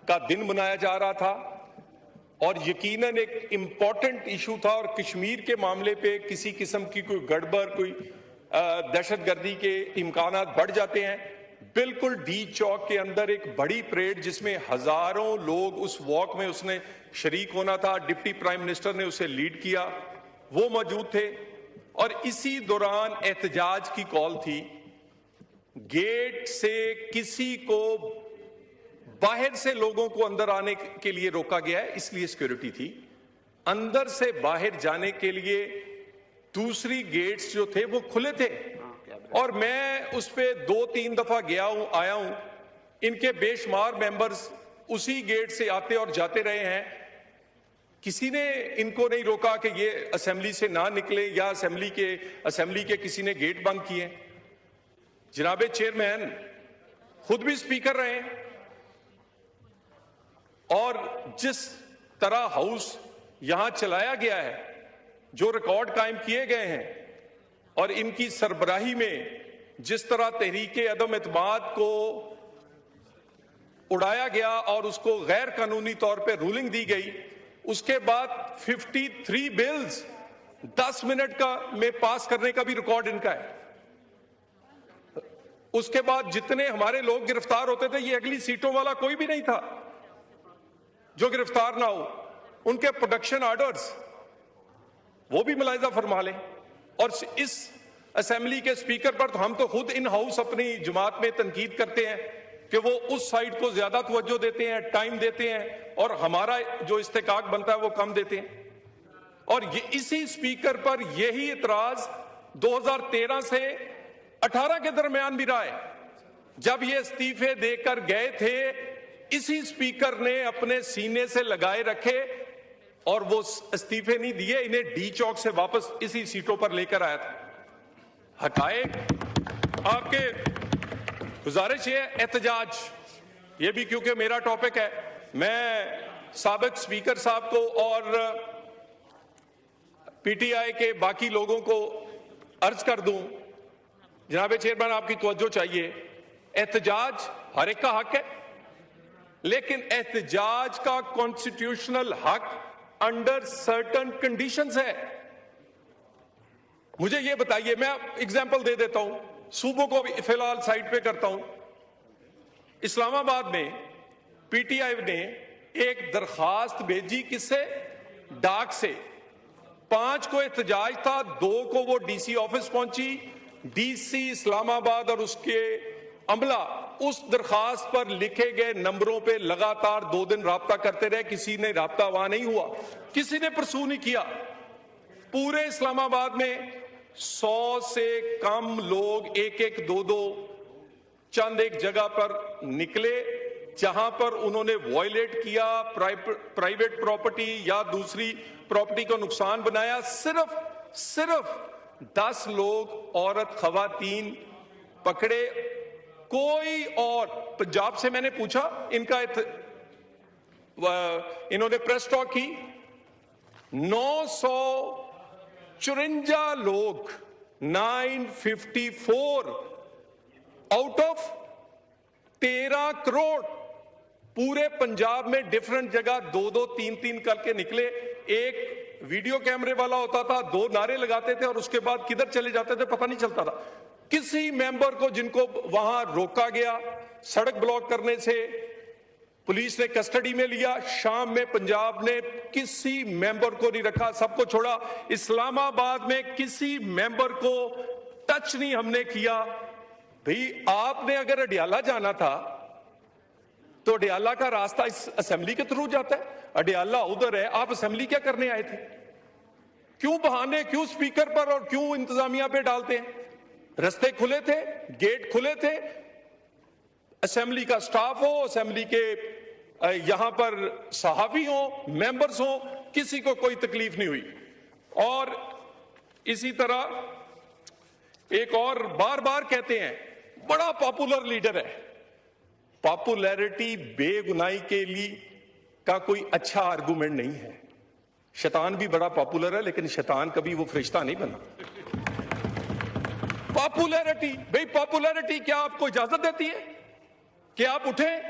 का दिन मनाया जा रहा था और यकीनन एक इम्पॉर्टेंट इशू था और कश्मीर के मामले पे किसी किस्म की कोई गड़बड़, कोई दहशतगर्दी के इम्कानात बढ़ जाते हैं। बिल्कुल डी चौक के अंदर एक बड़ी परेड जिसमें हजारों लोग उस वॉक में उसने शरीक होना था, डिप्टी प्राइम मिनिस्टर ने उसे लीड किया, वो मौजूद थे और इसी दौरान एहतजाज की कॉल थी। गेट से किसी को, बाहर से लोगों को अंदर आने के लिए रोका गया है, इसलिए सिक्योरिटी थी। अंदर से बाहर जाने के लिए दूसरी गेट्स जो थे वो खुले थे और मैं उस पे 2-3 दफा आया हूं। इनके बेशुमार मेंबर्स उसी गेट से आते और जाते रहे हैं। किसी ने इनको नहीं रोका कि ये असेंबली से ना निकले या असेंबली के किसी ने गेट बंद किए। जनाबे चेयरमैन खुद भी स्पीकर रहे और जिस तरह हाउस यहां चलाया गया है, जो रिकॉर्ड कायम किए गए हैं और इनकी सरबराही में जिस तरह तहरीके अदम एतमाद को उड़ाया गया और उसको गैर कानूनी तौर पे रूलिंग दी गई, उसके बाद 53 बिल्स 10 मिनट का में पास करने का भी रिकॉर्ड इनका है। उसके बाद जितने हमारे लोग गिरफ्तार होते थे, ये अगली सीटों वाला कोई भी नहीं था जो गिरफ्तार ना हो। उनके प्रोडक्शन ऑर्डर्स वो भी मुलाहिजा फरमा लें। और इस असेंबली के स्पीकर पर तो हम तो खुद इन हाउस अपनी जमात में तनकीद करते हैं कि वो उस साइड को ज्यादा तवज्जो देते हैं, टाइम देते हैं और हमारा जो इस्तेकाक बनता है वो कम देते हैं। और ये इसी स्पीकर पर यही इतराज 2013 से 18 के दरमियान भी रहा है। जब ये इस्तीफे देकर गए थे, इसी स्पीकर ने अपने सीने से लगाए रखे और वो इस्तीफे नहीं दिए, इन्हें डी चौक से वापस इसी सीटों पर लेकर आया था। हकायक आपके गुजारिश है एहतजाज, ये भी क्योंकि मेरा टॉपिक है, मैं साबिक स्पीकर साहब को और पीटीआई के बाकी लोगों को अर्ज कर दूं, जनाबे चेयरमैन आपकी तवज्जो चाहिए। एहतजाज हर एक का हक है, लेकिन एहतजाज का कॉन्स्टिट्यूशनल हक अंडर सर्टन कंडीशंस है। मुझे ये बताइए, मैं एग्जांपल दे देता हूं, सूबों को भी फिलहाल साइड पे करता हूं। इस्लामाबाद में पीटीआई ने एक दरखास्त भेजी, किससे? डाक से। 5 को एहतजाज था, 2 को वो डीसी ऑफिस पहुंची। डीसी इस्लामाबाद और उसके अमला उस दरखास्त पर लिखे गए नंबरों पे लगातार 2 दिन राब्ता करते रहे, किसी ने राब्ता वहां नहीं हुआ, किसी ने परसू नहीं किया। पूरे इस्लामाबाद में 100 से कम लोग 1-1, 2-2 चंद एक जगह पर निकले जहां पर उन्होंने वॉयलेट किया, प्राइवेट प्रॉपर्टी या दूसरी प्रॉपर्टी को नुकसान बनाया। सिर्फ 10 लोग, औरत, खवातीन पकड़े। कोई और पंजाब से मैंने पूछा, इन्होंने प्रेस टॉक की, 954 लोग, 954 आउट ऑफ 13 करोड़ पूरे पंजाब में डिफरेंट जगह 2-2, 3-3 करके निकले। एक वीडियो कैमरे वाला होता था, 2 नारे लगाते थे और उसके बाद किधर चले जाते थे पता नहीं चलता था। किसी मेंबर को, जिनको वहां रोका गया सड़क ब्लॉक करने से, पुलिस ने कस्टडी में लिया। शाम में पंजाब ने किसी मेंबर को नहीं रखा, सबको छोड़ा। इस्लामाबाद में किसी मेंबर को टच नहीं हमने किया। भाई, आपने अगर अडियाला जाना था तो अडियाला का रास्ता इस असेंबली के थ्रू जाता है। अडियाला उधर है, आप असेंबली क्या करने आए थे? क्यों बहाने, क्यों स्पीकर पर और क्यों इंतजामिया पे डालते हैं? रास्ते खुले थे, गेट खुले थे, असेंबली का स्टाफ हो, असेंबली के यहां पर सहाफी हो, मेंबर्स हो, किसी को कोई तकलीफ नहीं हुई। और इसी तरह एक और बार बार कहते हैं, बड़ा पॉपुलर लीडर है। पॉपुलैरिटी बेगुनाही के लिए का कोई अच्छा आर्गुमेंट नहीं है। शैतान भी बड़ा पॉपुलर है, लेकिन शैतान कभी वो फरिश्ता नहीं बना। पॉपुलैरिटी, भाई पॉपुलैरिटी क्या आपको इजाजत देती है कि आप उठें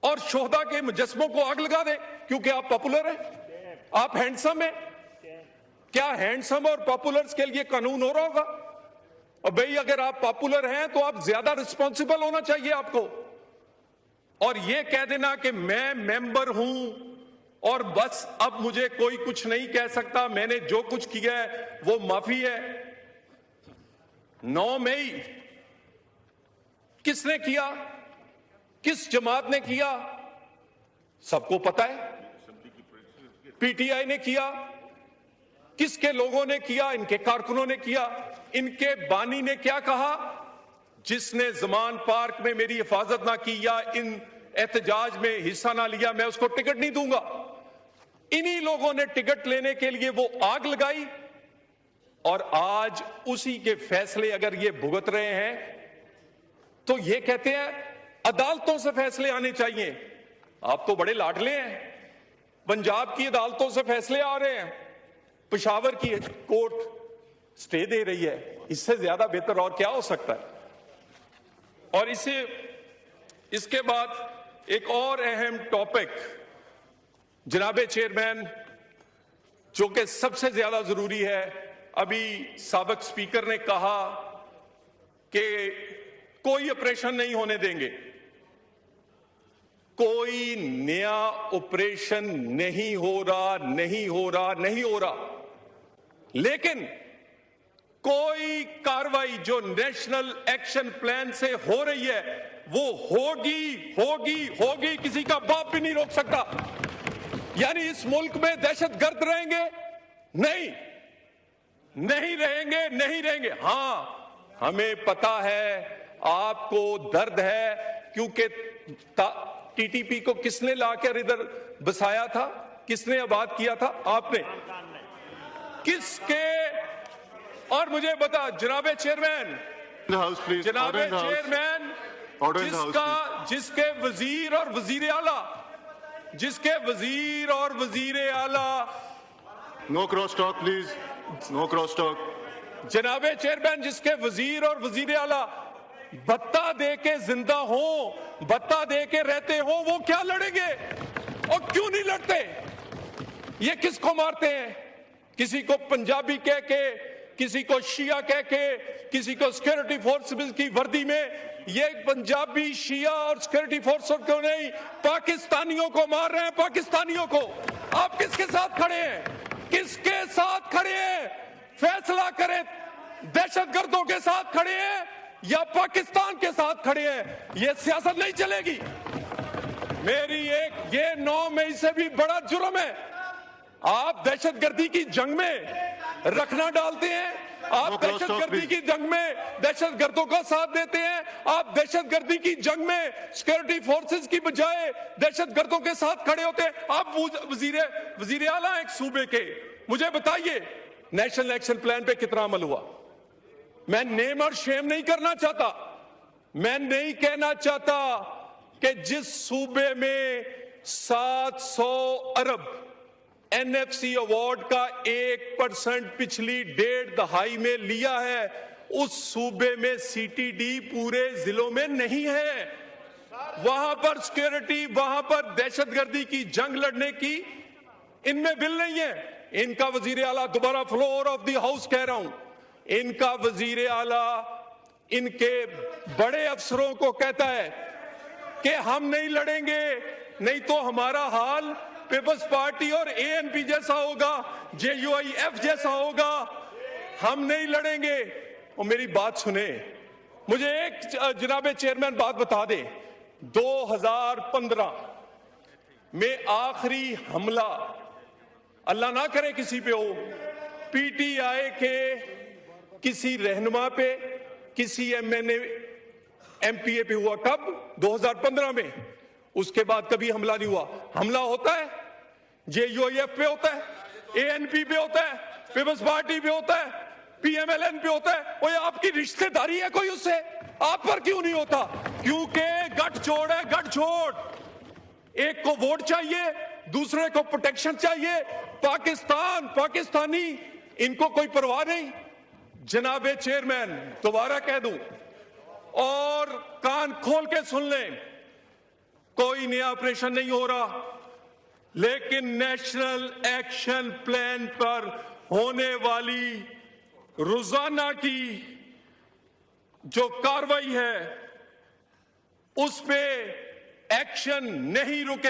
और शोहदा के मुजस्मों को आग लगा दे क्योंकि आप पॉपुलर हैं, आप हैंडसम हैं। क्या हैंडसम और पॉपुलर्स के लिए कानून हो रहा होगा? और भाई अगर आप पॉपुलर हैं तो आप ज्यादा रिस्पॉन्सिबल होना चाहिए आपको। और ये कह देना कि मैं मेंबर हूं और बस अब मुझे कोई कुछ नहीं कह सकता, मैंने जो कुछ किया है वो माफी है। 9 मई किसने किया, किस जमात ने किया, सबको पता है। पीटीआई ने किया, किसके लोगों ने किया, इनके कारकुनों ने किया। इनके बानी ने क्या कहा, जिसने जमान पार्क में मेरी हिफाजत ना की या इन एहतजाज में हिस्सा ना लिया, मैं उसको टिकट नहीं दूंगा। इन्हीं लोगों ने टिकट लेने के लिए वो आग लगाई और आज उसी के फैसले अगर ये भुगत रहे हैं तो ये कहते हैं अदालतों से फैसले आने चाहिए। आप तो बड़े लाडले हैं, पंजाब की अदालतों से फैसले आ रहे हैं, पेशावर की कोर्ट स्टे दे रही है, इससे ज्यादा बेहतर और क्या हो सकता है। और इसके बाद एक और अहम टॉपिक जनाबे चेयरमैन, जो कि सबसे ज्यादा जरूरी है, अभी साबिक स्पीकर ने कहा कि कोई ऑपरेशन नहीं होने देंगे। कोई नया ऑपरेशन नहीं हो रहा, नहीं हो रहा, नहीं हो रहा। लेकिन कोई कार्रवाई जो नेशनल एक्शन प्लान से हो रही है वो होगी होगी होगी, किसी का बाप भी नहीं रोक सकता। यानी इस मुल्क में दहशतगर्द रहेंगे? नहीं, नहीं रहेंगे, नहीं रहेंगे। हां, हमें पता है, आपको दर्द है, क्योंकि टीटीपी को किसने लाकर इधर बसाया था, किसने आबाद किया था? आपने। किसके? और मुझे बता जनाबे चेयरमैन, जनाबे चेयरमैन, जिसके वजीर और वजीर आला, जिसके वजीर और वजीर आला, no cross talk please, no cross talk. जनाबे चेयरमैन, जिसके वजीर और वजीर आला बत्ता दे के जिंदा हो, बत्ता दे के रहते हो, वो क्या लड़ेंगे और क्यों नहीं लड़ते? ये किसको मारते हैं? किसी को पंजाबी कह के, किसी को शिया कह के, किसी को सिक्योरिटी फोर्सेस की वर्दी में। ये पंजाबी, शिया और सिक्योरिटी फोर्सेस को नहीं, पाकिस्तानियों को मार रहे हैं, पाकिस्तानियों को। आप किसके साथ खड़े हैं? किसके साथ खड़े हैं? फैसला करें। दहशतगर्दों के साथ खड़े हैं या पाकिस्तान के साथ खड़े हैं? ये सियासत नहीं चलेगी। मेरी ये 9 मई से भी बड़ा जुर्म है। आप दहशतगर्दी की जंग में रखना डालते हैं, आप दहशतगर्दी की जंग में दहशतगर्दों का साथ देते हैं, आप दहशतगर्दी की जंग में सिक्योरिटी फोर्सेस की बजाय दहशतगर्दों के साथ खड़े होते हैं। आप वजीर आला एक सूबे के, मुझे बताइए नेशनल एक्शन प्लान पे कितना अमल हुआ? मैं नेम और शेम नहीं करना चाहता, मैं नहीं कहना चाहता कि जिस सूबे में 700 अरब एनएफसी अवार्ड का 1% पिछली 1.5 दहाई में लिया है, उस सूबे में सीटीडी पूरे जिलों में नहीं है। वहां पर सिक्योरिटी, वहां पर दहशतगर्दी की जंग लड़ने की इनमें बिल नहीं है। इनका वजीर आला, दोबारा फ्लोर ऑफ द हाउस कह रहा हूं, इनका वजीर आला इनके बड़े अफसरों को कहता है कि हम नहीं लड़ेंगे, नहीं तो हमारा हाल पीपल्स पार्टी और एएनपी जैसा होगा, जेयूआईएफ जैसा होगा, हम नहीं लड़ेंगे। और मेरी बात सुने, मुझे एक जनाबे चेयरमैन बात बता दे, 2015 में आखिरी हमला, अल्लाह ना करे किसी पे हो, पीटीआई के किसी रहनुमा पे, किसी एमपीए पे हुआ। कब? 2015 में। उसके बाद कभी हमला नहीं हुआ। हमला होता है जेयूआईएफ पे होता है, एएनपी पे होता है, पीपल्स पार्टी पे होता है, पीएमएलएन पे होता है। वो आपकी रिश्तेदारी है कोई उससे? आप पर क्यों नहीं होता? क्योंकि गठजोड़ है, गठजोड़। एक को वोट चाहिए, दूसरे को प्रोटेक्शन चाहिए। पाकिस्तान, पाकिस्तानी, इनको कोई परवाह नहीं। जनाबे चेयरमैन, दोबारा कह दूं और कान खोल के सुन लें, कोई नया ऑपरेशन नहीं हो रहा, लेकिन नेशनल एक्शन प्लान पर होने वाली रोजाना की जो कार्रवाई है उस पे एक्शन नहीं रुके।